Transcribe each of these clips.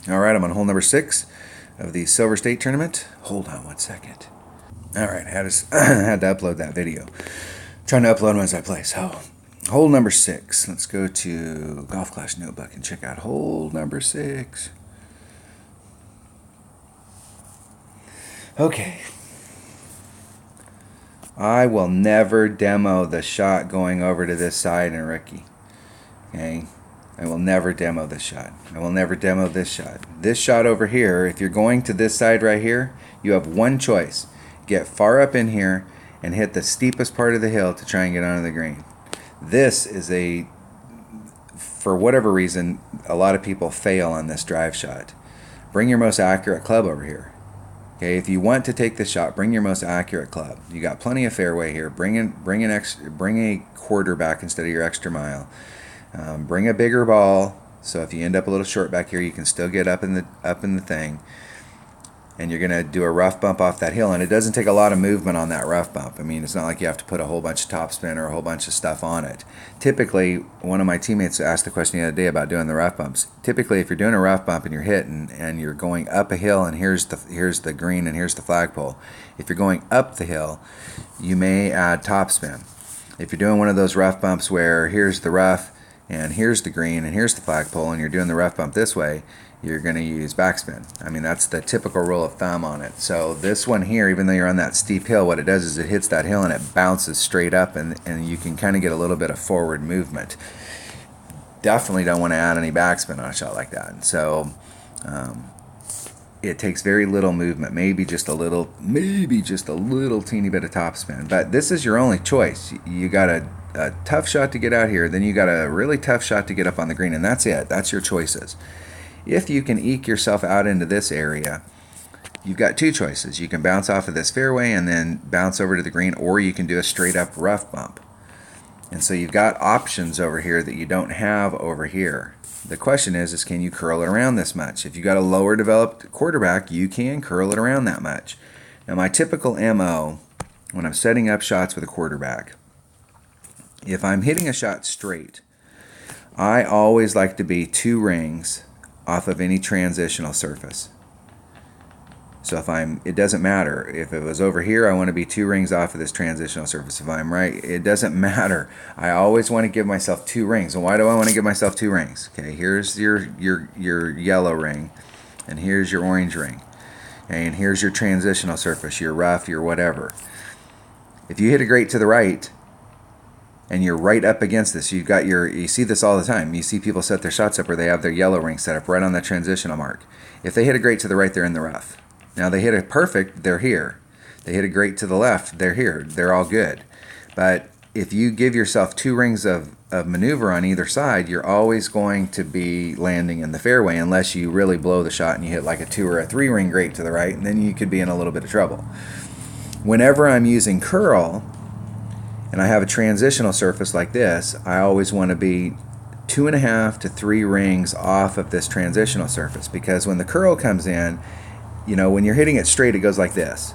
All right, I'm on hole number 6 of the Silver State Tournament. Hold on one second. All right, I had to upload that video. I'm trying to upload them as I play. So, hole number 6. Let's go to Golf Clash Notebook and check out hole number 6. Okay. I will never demo the shot going over to this side in Rookie. Okay. I will never demo this shot. I will never demo this shot. This shot over here, if you're going to this side right here, you have one choice. Get far up in here and hit the steepest part of the hill to try and get onto the green. This is for whatever reason, a lot of people fail on this drive shot. Bring your most accurate club over here. Okay, if you want to take this shot, bring your most accurate club. You got plenty of fairway here. Bring a quarter back instead of your extra mile. Bring a bigger ball, so if you end up a little short back here, you can still get up in the thing. And you're gonna do a rough bump off that hill, and it doesn't take a lot of movement on that rough bump. I mean, it's not like you have to put a whole bunch of topspin or a whole bunch of stuff on it. Typically, one of my teammates asked the question the other day about doing the rough bumps. Typically, if you're doing a rough bump and you're hitting and you're going up a hill, and here's the green and here's the flagpole. If you're going up the hill, you may add topspin. If you're doing one of those rough bumps where here's the rough and here's the green and here's the flagpole, and you're doing the rough bump this way, you're going to use backspin. I mean, that's the typical rule of thumb on it. So this one here, even though you're on that steep hill, what it does is it hits that hill and it bounces straight up, and you can kind of get a little bit of forward movement. Definitely don't want to add any backspin on a shot like that. And so it takes very little movement, maybe just a little teeny bit of topspin. But this is your only choice. You got a tough shot to get out here, then you got a really tough shot to get up on the green, and that's it. That's your choices. If you can eke yourself out into this area, you've got two choices. You can bounce off of this fairway and then bounce over to the green, or you can do a straight up rough bump. And so you've got options over here that you don't have over here. The question is can you curl it around this much? If you got a lower developed quarterback, you can curl it around that much. Now, my typical MO when I'm setting up shots with a quarterback, if I'm hitting a shot straight, I always like to be 2 rings off of any transitional surface. So it doesn't matter. If it was over here, I want to be 2 rings off of this transitional surface. If I'm right, it doesn't matter. I always want to give myself 2 rings. And why do I want to give myself 2 rings? Okay, here's your yellow ring, and here's your orange ring. Okay, and here's your transitional surface, your rough, your whatever. If you hit a great to the right, and you're right up against this, you see this all the time. You see people set their shots up where they have their yellow ring set up right on the transitional mark. If they hit a great to the right, they're in the rough. Now they hit a perfect, they're here. They hit a great to the left, they're here. They're all good. But if you give yourself 2 rings of maneuver on either side, you're always going to be landing in the fairway unless you really blow the shot and you hit like a 2 or a 3 ring great to the right, and then you could be in a little bit of trouble. Whenever I'm using curl, and I have a transitional surface like this, I always want to be 2.5 to 3 rings off of this transitional surface, because when the curl comes in, when you're hitting it straight, it goes like this.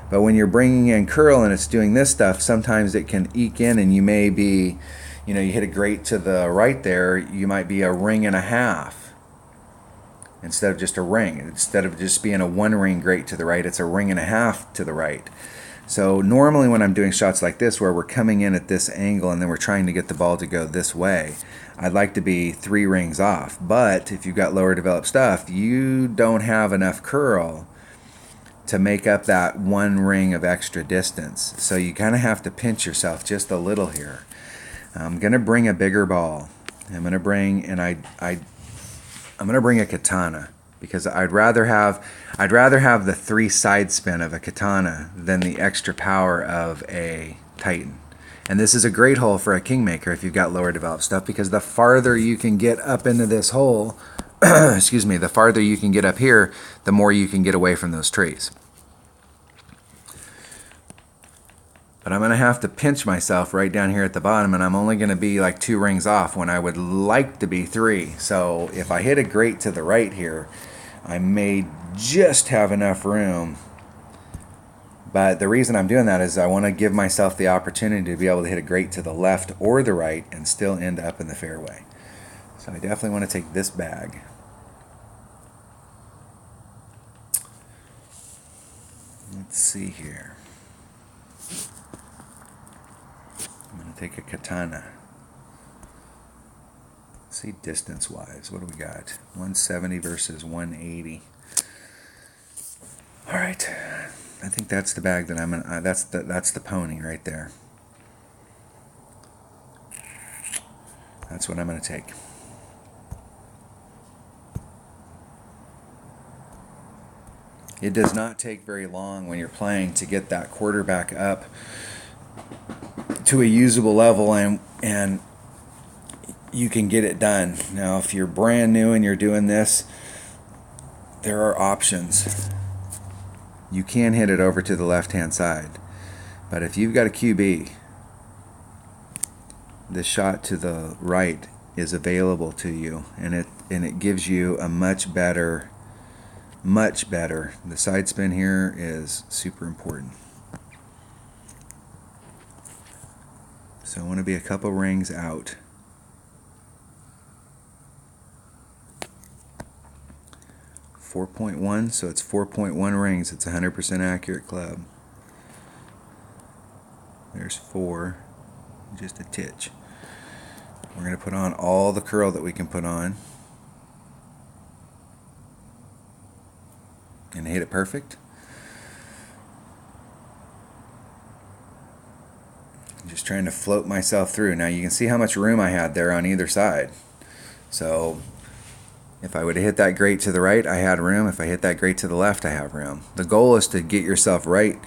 But when you're bringing in curl and it's doing this stuff, sometimes it can eke in, and you may be, you hit a great to the right there, you might be 1.5 rings instead of just a ring. Instead of just being a 1 ring great to the right, it's 1.5 rings to the right. So normally when I'm doing shots like this where we're coming in at this angle and then we're trying to get the ball to go this way, I'd like to be 3 rings off. But if you've got lower developed stuff, you don't have enough curl to make up that 1 ring of extra distance. So you kind of have to pinch yourself just a little here. I'm going to bring a bigger ball. I'm going to bring a katana, because I'd rather have the 3 side spin of a katana than the extra power of a Titan. And this is a great hole for a kingmaker if you've got lower developed stuff, because the farther you can get up into this hole, the farther you can get up here, the more you can get away from those trees. But I'm going to have to pinch myself right down here at the bottom, and I'm only going to be like 2 rings off when I would like to be 3. So if I hit a great to the right here, I may just have enough room. But the reason I'm doing that is I want to give myself the opportunity to be able to hit a great to the left or the right and still end up in the fairway. So I definitely want to take this bag. Let's see here. I'm going to take a katana. Let's see distance-wise. What do we got? 170 versus 180. All right. I think that's the bag that I'm going to... That's the pony right there. That's what I'm going to take. It does not take very long when you're playing to get that quarterback up to a usable level, and you can get it done. Now, if you're brand new and you're doing this, there are options. You can hit it over to the left-hand side, but if you've got a QB, the shot to the right is available to you, and it gives you a much better. The side spin here is super important. So I want to be a couple rings out. .1, so it's 4.1 rings. It's a 100% accurate club. There's 4, just a titch. We're going to put on all the curl that we can put on. And hit it perfect. I'm just trying to float myself through. Now you can see how much room I had there on either side. So if I would have hit that grate to the right, I had room. If I hit that grate to the left, I have room. The goal is to get yourself right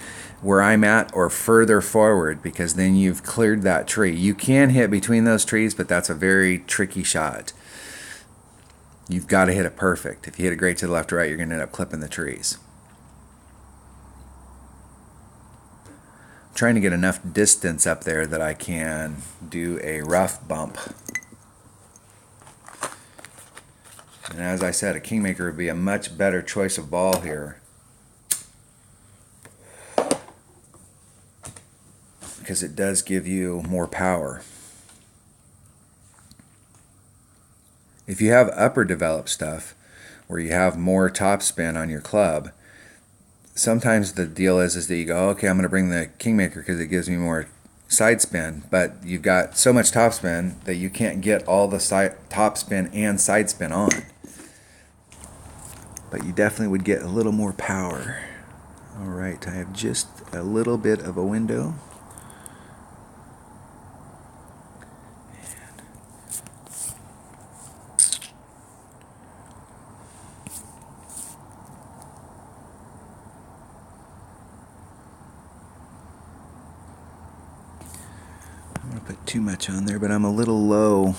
where I'm at or further forward, because then you've cleared that tree. You can hit between those trees, but that's a very tricky shot. You've got to hit it perfect. If you hit it great to the left or right, you're going to end up clipping the trees. I'm trying to get enough distance up there that I can do a rough bump. And as I said, a Kingmaker would be a much better choice of ball here, because it does give you more power. If you have upper developed stuff where you have more topspin on your club, sometimes the deal is that you go, okay, I'm going to bring the Kingmaker because it gives me more side spin, but you've got so much topspin that you can't get all the topspin and side spin on. But you definitely would get a little more power. All right, I have just a little bit of a window. I'm going to put too much on there, but I'm a little low.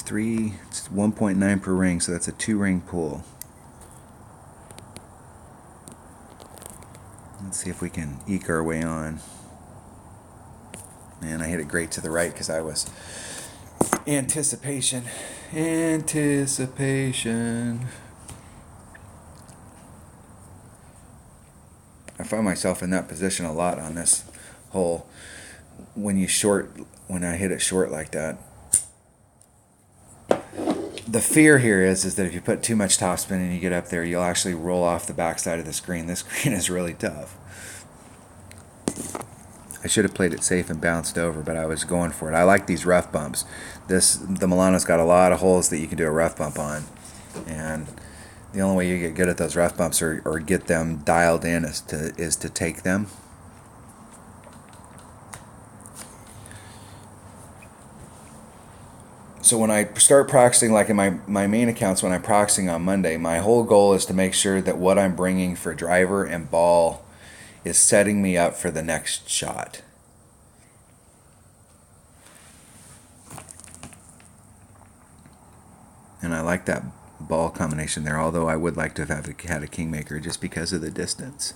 It's 1.9 per ring, so that's a 2-ring pull. Let's see if we can eke our way on. Man, I hit it great to the right because I was anticipation. I find myself in that position a lot on this hole. When I hit it short like that. The fear here is that if you put too much topspin and you get up there, you'll actually roll off the backside of the screen. This screen is really tough. I should have played it safe and bounced over, but I was going for it. I like these rough bumps. The Milano's got a lot of holes that you can do a rough bump on, and the only way you get good at those rough bumps or get them dialed in is to take them. So when I start practicing, like in my main accounts, when I'm practicing on Monday, my whole goal is to make sure that what I'm bringing for driver and ball is setting me up for the next shot. And I like that ball combination there, although I would like to have had a Kingmaker just because of the distance.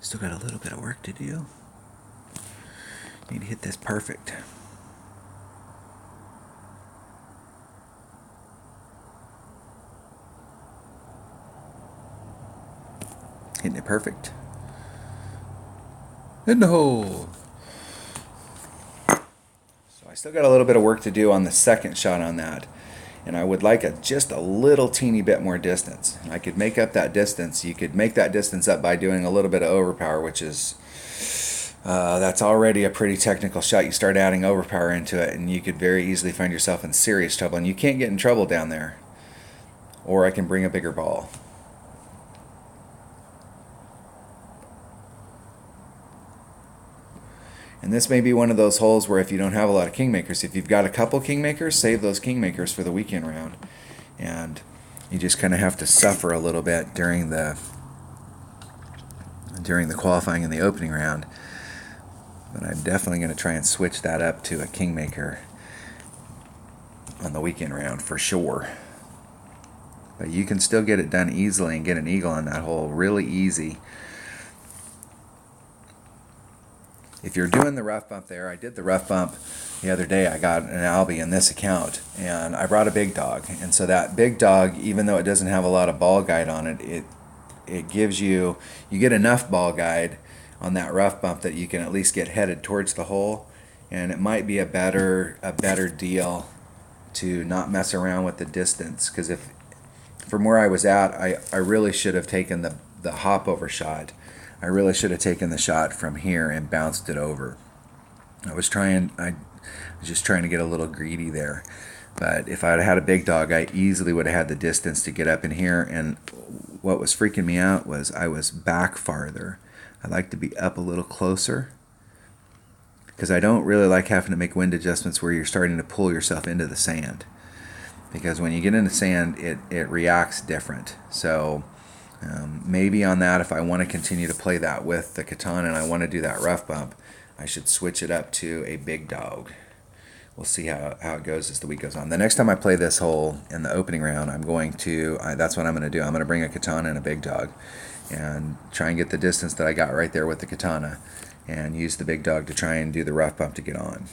Still got a little bit of work to do. Need to hit this perfect. Hitting it perfect. In the hole. So I still got a little bit of work to do on the second shot on that, and I would like just a little teeny bit more distance. I could make up that distance. You could make that distance up by doing a little bit of overpower, which is that's already a pretty technical shot. You start adding overpower into it, and you could very easily find yourself in serious trouble, and you can't get in trouble down there. Or I can bring a bigger ball. And this may be one of those holes where if you don't have a lot of kingmakers, if you've got a couple kingmakers, save those kingmakers for the weekend round. And you just kind of have to suffer a little bit during the qualifying and the opening round. But I'm definitely going to try and switch that up to a kingmaker on the weekend round for sure. But you can still get it done easily and get an eagle on that hole really easy. If you're doing the rough bump there, I did the rough bump the other day. I got an Albie in this account, and I brought a big dog. And so that big dog, even though it doesn't have a lot of ball guide on it, it gives you get enough ball guide on that rough bump that you can at least get headed towards the hole. And it might be a better deal to not mess around with the distance, because if from where I was at, I really should have taken the hop over shot. I really should have taken the shot from here and bounced it over. I was just trying to get a little greedy there. But if I had had a big dog, I easily would have had the distance to get up in here. And what was freaking me out was I was back farther. I like to be up a little closer, because I don't really like having to make wind adjustments where you're starting to pull yourself into the sand. Because when you get into sand, it reacts different. So maybe on that, if I want to continue to play that with the Katana and I want to do that rough bump, I should switch it up to a big dog. We'll see how it goes as the week goes on. The next time I play this hole in the opening round, that's what I'm going to do. I'm going to bring a Katana and a big dog and try and get the distance that I got right there with the Katana and use the big dog to try and do the rough bump to get on.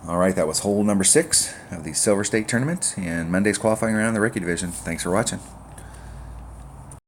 All right, that was hole number 6 of the Silver State Tournament and Monday's qualifying round in the Ricky Division. Thanks for watching.